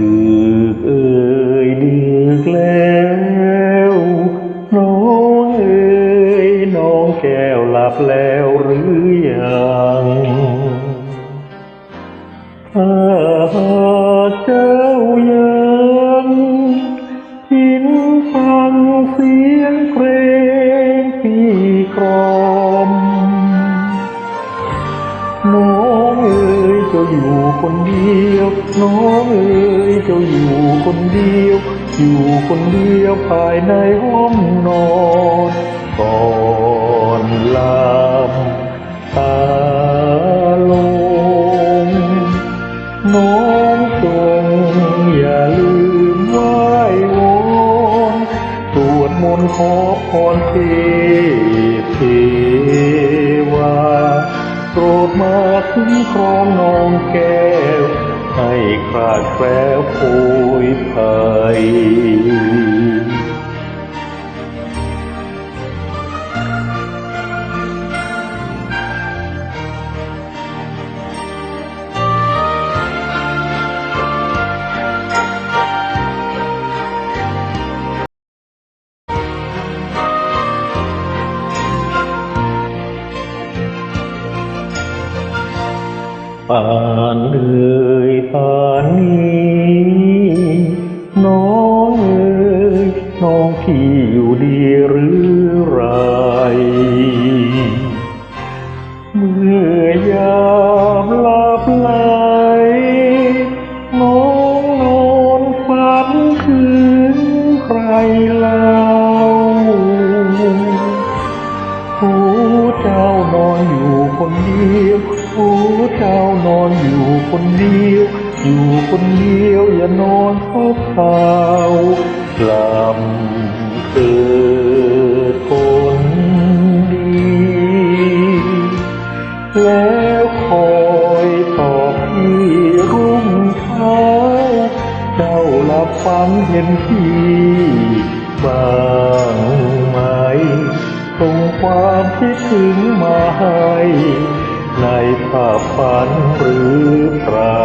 ดึกเอ่ยดึกแล้วน้องเอ่ยน้องแก้วหลับแล้วหรือยังถ้าหากเจ้ายังหินฟังเสียงเพลงพี่กรอมน้องเอ๋ยเจ้าอยู่คนเดียวน้องเอ๋ยเจ้าอยู่คนเดียวอยู่คนเดียวภายในห้องนอนก่อนลำตาลงน้องจงอย่าลืมไหว้วอนสวดมนต์ขอพรเทพเทวาโปรดมาคุ้มครองน้องแก้วให้คลาดแคล้วโผยภัยป่านเอ่ยป่านนี้น้องเอ่ยน้องพี่อยู่ดีหรือไรเมื่อยามหลับไหลน้องนอนฝันถึงใครเล่าโอ้เจ้านอนอยู่คนเดียวโอ้เจ้านอนอยู่คนเดียวอยู่คนเดียวอย่านอนเศร้ากล่ำเถิดคนดีแล้วคอยต่อพี่รุ่งเช้าเจ้าหลับฝันเห็นพี่บ้างไหมส่งความคิดถึงมาให้ในภาพฝันหรือเปล่า